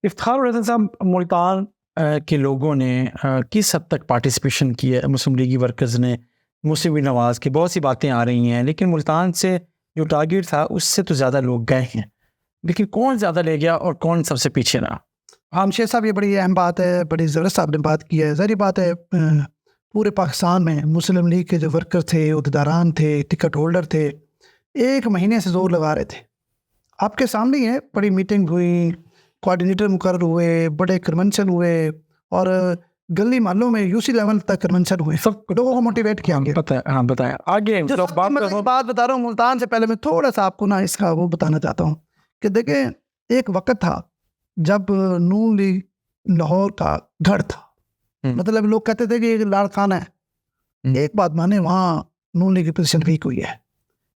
इफ्तिखार उर रहमान साहब, मुल्तान के लोगों ने किस हद तक पार्टिसिपेशन किया है? मुस्लिम लीगी वर्कर्स ने, मुस्लिम नवाज़ की बहुत सी बातें आ रही हैं, लेकिन मुल्तान से जो टारगेट था उससे तो ज़्यादा लोग गए हैं, लेकिन कौन ज़्यादा ले गया और कौन सबसे पीछे रहा? हाँ शेख साहब, ये बड़ी अहम बात है, बड़ी ज़बरदस्त आपने बात की है। ज़ाहिर बात है पूरे पाकिस्तान में मुस्लिम लीग के जो वर्कर थे, उहदेदारान थे, टिकट होल्डर थे, एक महीने से जोर लगा रहे थे। आपके सामने ही है, बड़ी मीटिंग हुई, कोऑर्डिनेटर मुकर्रर हुए, बड़े कन्वेंशन हुए और गली मोहल्लों में यूसी लेवल तक कन्वेंशन हुए, सब लोगों को मोटिवेट किया गया। पता है, हाँ बताया आगे बात बता रहा हूँ मुल्तान से पहले मैं थोड़ा सा आपको ना इसका वो बताना चाहता हूँ कि देखें, एक वक्त था जब नून लीग लाहौर का गढ़ था, मतलब लोग कहते थे कि ये लाड़काना है। एक बात माने, वहाँ नून लीग की पोजीशन वीक हुई है।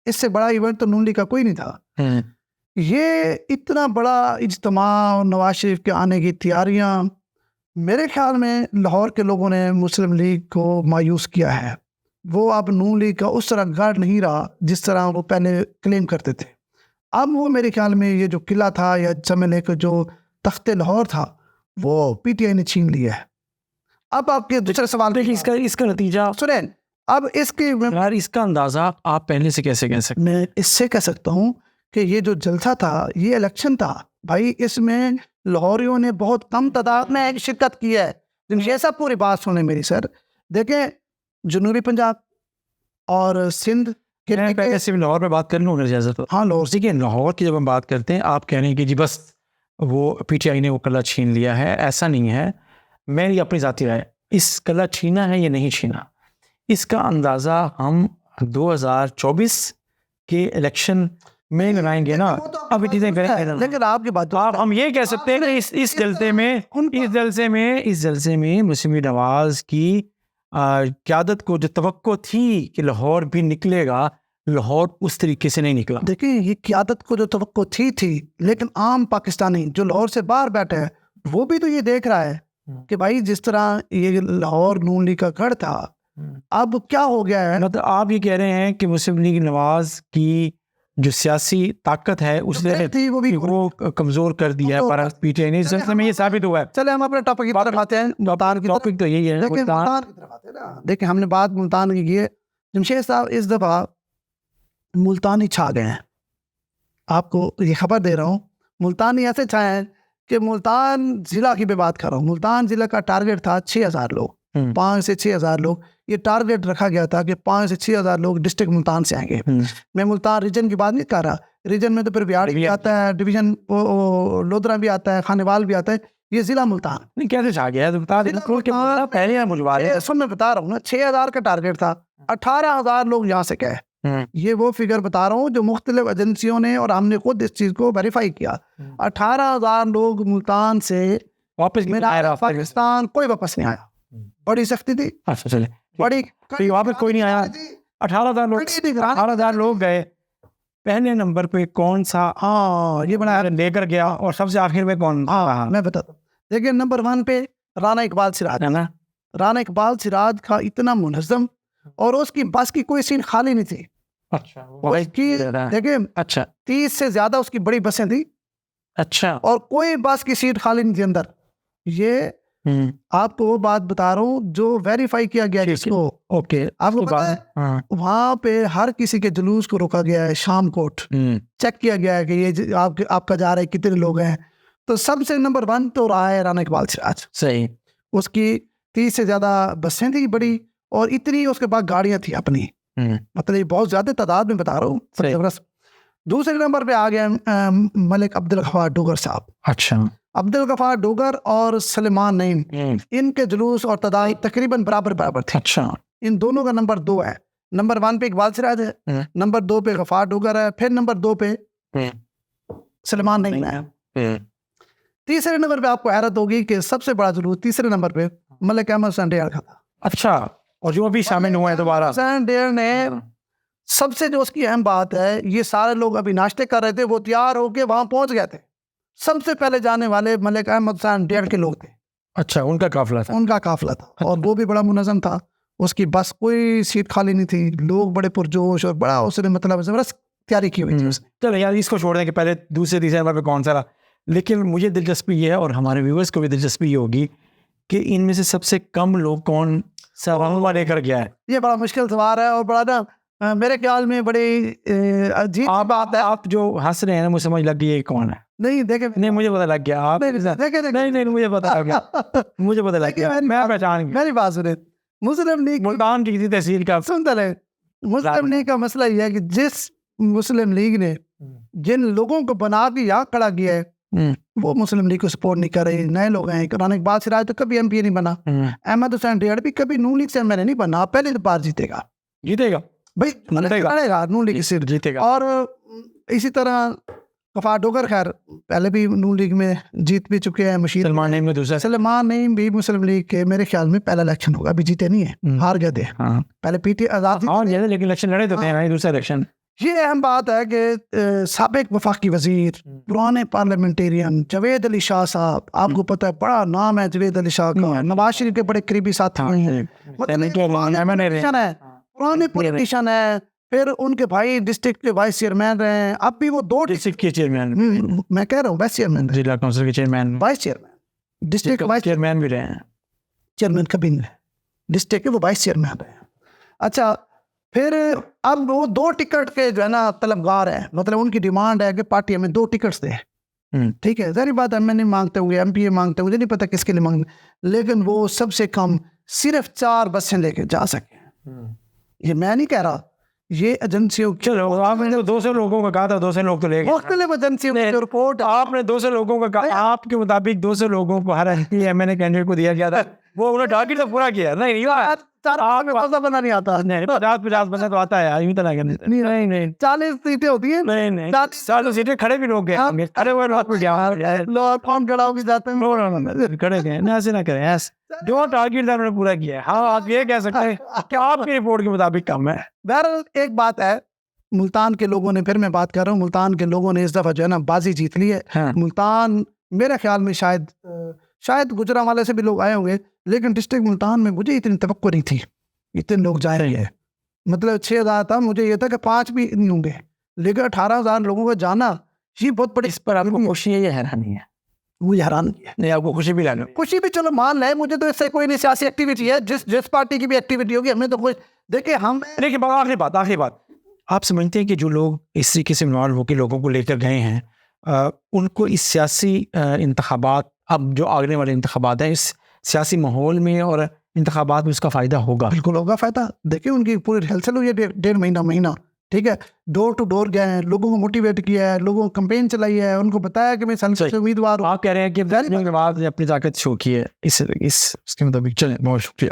इससे बड़ा इवेंट तो नून लीग का कोई नहीं था। ये इतना बड़ा इज्तिमा और नवाज शरीफ के आने की तैयारियां, मेरे ख्याल में लाहौर के लोगों ने मुस्लिम लीग को मायूस किया है। वो अब नून लीग का उस तरह गढ़ नहीं रहा जिस तरह वो पहले क्लेम करते थे। अब वो मेरे ख्याल में ये जो किला था या चमेले का जो तख्ते लाहौर था, वो पीटीआई ने छीन लिया है। अब आपके दूसरे सवाल देखिए, इसका नतीजा सुने। अब इसका अंदाजा आप पहले से कैसे कह सकते? मैं इससे कह सकता हूँ कि ये जो जलसा था, ये इलेक्शन था भाई, इसमें लाहौरियों ने बहुत कम तादाद में शिरकत की है। जमशेद साहब पूरी बात सुने मेरी सर। देखें, जनूबी पंजाब और सिंध के लाहौर में बात कर लूँ अगर इजाज़त हो? हाँ लाहौर। देखिए, लाहौर की जब हम बात करते हैं, आप कह रहे हैं कि जी बस वो पीटीआई ने वो किला छीन लिया है, ऐसा नहीं है। मेरी अपनी ज़ाती राय, इस किला छीना है या नहीं छीना, इसका अंदाज़ा हम 2024 के इलेक्शन में लगाएंगे ना। अब चीज़ें करें, लेकिन आपकी बात, आप हम ये कह सकते हैं कि इस जलसे में मुस्लिम नवाज की क़यादत को जो तवक्को थी कि लाहौर भी निकलेगा, लाहौर उस तरीके से नहीं निकला। देखिए, ये क़यादत को जो तवक्को थी, लेकिन आम पाकिस्तानी जो लाहौर से बाहर बैठे हैं, वो भी तो ये देख रहा है कि भाई जिस तरह ये लाहौर नून लीग का गढ़ था, अब क्या हो गया है। मतलब आप ये कह रहे हैं कि मुस्लिम लीग नवाज की जो सियासी ताकत है उसने वो कमजोर कर दिया है, पर पीटीआई ने इस में ये साबित हुआ है। चले हम अपने टॉपिक की बात आते हैं। मुल्तान की टॉपिक तो यही है, मुल्तान की तरफ आते हैं ना। देखिए, हमने बात मुल्तान की है। जमशेद साहब, इस दफा मुल्तानी छा गए हैं। आपको ये खबर दे रहा हूँ, मुल्तानी ऐसे छाए हैं कि मुल्तान जिला की मैं बात कर रहा हूँ। मुल्तान जिला का टारगेट था 6000 लोग, 5 से 6000 लोग। ये टारगेट रखा गया था कि 5 से 6000 लोग डिस्ट्रिक्ट मुल्तान से आएंगे। मैं मुल्तान रीजन की बात नहीं कर रहा। रीजन में तो फिर बिहाड़ी भी आता है, डिवीजन लोधरा भी आता है, खानेवाल भी आता है। ये जिला मुल्तान नहीं कैसे छा गया? पहले मैं बता रहा हूँ ना, 6000 का टारगेट था, 18000 लोग यहाँ से गए। ये वो फिगर बता रहा हूँ जो मुख्तलिफ एजेंसियों ने और हमने खुद इस चीज को वेरीफाई किया। 18000 लोग मुल्तान से वापस पाकिस्तान कोई वापस नहीं आया। बड़ी सख्ती थी। अच्छा चले, बड़ी वापस कोई नहीं आया। 18000 लोग गए। पहले नंबर पे कौन सा ये बड़ा लेकर गया और सबसे आखिर में कौन? मैं बताता हूँ। देखिए, नंबर 1 पे राना इकबाल सिराज है ना। राना इकबाल सिराज का इतना मुनज़्ज़म, और उसकी बस की कोई सीट खाली नहीं थी। अच्छा, देखिए, अच्छा 30 से ज्यादा उसकी बड़ी बसें थी। अच्छा, और कोई बस की सीट खाली नहीं थी अंदर। ये आपको वो बात बता रहा हूँ जो वेरीफाई किया गया जिसको। ओके, आपको पता है वहाँ पे हर किसी के जुलूस को रोका गया है। शाम कोट चेक किया गया है कि ये आपका जा रहा है, कितने लोग हैं। तो सबसे नंबर 1 तो रहा है राना इकबाल सिराज। सही। उसकी 30 से ज्यादा बसें थी बड़ी, और इतनी उसके पास गाड़ियां थी अपनी। मतलब ये बहुत ज्यादा तादाद में बता रहा हूँ। दूसरे नंबर पे आ गया मलिक अब्दुल गफ्फार डोगर साहब। अच्छा, अब्दुल गफ्फार डोगर और सलेमान नईम, इनके जुलूस और तादाद तकरीबन बराबर थे। अच्छा, इन दोनों का नंबर 2 है। नंबर 1 पे इकबाल सिराज है, नंबर 2 पे गफ्फार डोगर है, फिर नंबर 2 पे सलेमान नईम है। तीसरे नंबर पे आपको हैरत होगी कि सबसे बड़ा जुलूस तीसरे नंबर पे मलिक अहमद हुसैन डेयर का था। अच्छा, और जो अभी शामिल हुए हैं दोबारा। हुसैन डेयर ने सबसे जो उसकी अहम बात है, ये सारे लोग अभी नाश्ते कर रहे थे, वो तैयार होके वहां पहुंच गए थे। सबसे पहले जाने वाले मलिक अहमद हुसैन डेयर के लोग थे। अच्छा, उनका काफिला था। और वो भी बड़ा मुनज़्ज़म था। उसकी बस कोई सीट खाली नहीं थी। लोग बड़े पुरजोश और बड़ा उसने मतलब जबरदस्त तैयारी की हुई थी उसने। चलो यार, इसको छोड़ दें कि पहले दूसरे तीसरे नंबर पे कौन सा रहा। लेकिन मुझे दिलचस्पी ये है और हमारे व्यूअर्स को भी दिलचस्पी ये होगी कि इनमें से सबसे कम लोग कौन सा रंगवा लेकर गया है। ये बड़ा मुश्किल सवाल है और बड़ा ना मेरे ख्याल में बड़ी अजीब बात है। आप जो हंस रहे हैं ना, मुझे समझ लग गई ये कौन है। नहीं देखे, नहीं मुझे पता लग गया आप नहीं मुझे पता लग गया, मुझे पता लग गया, मैं पहचान गया। मेरी बात सुने, मुस्लिम लीग मुल्तान की किसी तहसील का सुनते रहे। मुस्लिम लीग का मसला यह है कि जिस मुस्लिम लीग ने जिन लोगों को बना के यहाँ खड़ा किया है वो मुस्लिम लीग को सपोर्ट नहीं कर रहे। नए लोग हैं, कुरान इकबाल सिराज तो कभी एमपी नहीं बना, अहमद हुसैन डेढ़ भी कभी नून लीग से एमएलए नहीं बना। पहले तो बार जीतेगा भाई, जीतेगा नून लीग से जीतेगा। और इसी तरह कफा डोगर खैर पहले भी नून लीग में जीत भी चुके हैं। मशीद सलमान नईम में दूसरा, सलमान नईम भी मुस्लिम लीग के मेरे ख्याल में पहला इलेक्शन होगा, अभी जीते नहीं है, हार गए थे। पहले पीटी आजाद लेकिन इलेक्शन लड़े तो थे दूसरा इलेक्शन। ये अहम बात है कि साबिक वफाकी वजीर, पुराने पार्लियामेंटेरियन जावेद अली शाह साहब, आपको पता है बड़ा नाम है जावेद अली शाह का, नवाज शरीफ के बड़े करीबी साथी हैं, पुराने पॉलिटिशियन है। फिर उनके भाई डिस्ट्रिक्ट के वाइस चेयरमैन रहे हैं, अब भी वो 2 डिस्ट्रिक्ट के चेयरमैन, मैं कह रहा हूँ वाइस चेयरमैन, जिला काउंसिल के chairman, vice chairman, district vice chairman भी रहे हैं, चेयरमैन कभी नहीं, डिस्ट्रिक्ट के वो वाइस चेयरमैन रहे हैं। अच्छा, फिर अब वो 2 टिकट के जो है ना तलबगार हैं, मतलब उनकी डिमांड है कि पार्टी हमें 2 टिकट्स दे। ठीक है, सारी बात एमएनए मांगते हुए, एमपीए मांगते हुए, मुझे नहीं पता किसके लिए मांगते, लेकिन वो सबसे कम सिर्फ 4 बसें लेके जा सके। ये मैं नहीं कह रहा, ये एजेंसियों, चलो आपने तो 200 लोगों का कहा था, 200 लोग तो ले गए। मुख्तलिफ एजेंसियों की रिपोर्ट, आपने 200 लोगों का कहा, आपके मुताबिक 200 लोगों को हर एमएनए कैंडिडेट को दिया गया था, वो उन्होंने टारगेट तो पूरा किया। नहीं बना नहीं आता, नहीं 50 बना तो आता है, यूं तो नहीं 40 सीटें होती है, नहीं 40 सीटें खड़े भी लोग गए, अरे वो रात में लोग फॉर्म चढ़ाओ भी जाते हैं, खड़े गए ना, ऐसे ना करें, ऐसे जो टारगेट था उन्होंने पूरा किया। हाँ आप ये कह सकते हैं कि आपकी रिपोर्ट के मुताबिक कम है। बहरहाल एक बात है, मुल्तान के लोगों ने, फिर मैं बात कर रहा हूँ, मुल्तान के लोगों ने इस दफा जो है ना बाजी जीत ली है। मुल्तान मेरे ख्याल में शायद गुजरांवाले से भी लोग आए होंगे, लेकिन डिस्ट्रिक्ट मुल्तान में मुझे इतनी तवक्को नहीं थी इतने लोग जाएंगे। मतलब 6000 था, मुझे ये था कि 5 भी नहीं होंगे, लेकिन 18,000 लोगों का जाना ये बहुत बड़ी। इस पर आपको खुशी है या हैरानी है? मुझे हैरान किया। नहीं आपको खुशी भी लाना, खुशी भी चलो मान ले, मुझे तो इससे कोई नहीं, सियासी एक्टिविटी है, जिस पार्टी की भी एक्टिविटी होगी हमें तो कोई देखिए हम। लेकिन आखिरी बात, आप समझते हैं कि जो लोग इस तरीके से इन्वॉल्व होकर लोगों को लेकर गए हैं, उनको इस सियासी इंतखाबात, अब जो आगे वाले इंतखाबात हैं, इस सियासी माहौल में और इंतखाबात में उसका फ़ायदा होगा? बिल्कुल होगा फ़ायदा। देखिए उनकी पूरी रिहर्सल हुई है 1.5 महीना, ठीक है, डोर टू डोर गए हैं, लोगों को मोटिवेट किया है, लोगों को कैंपेन चलाई है, उनको बताया कि मैं संसद से उम्मीदवार हूँ। आप कह रहे हैं कि अपनी ताकत शो की है इसके मुताबिक। चलें, बहुत शुक्रिया।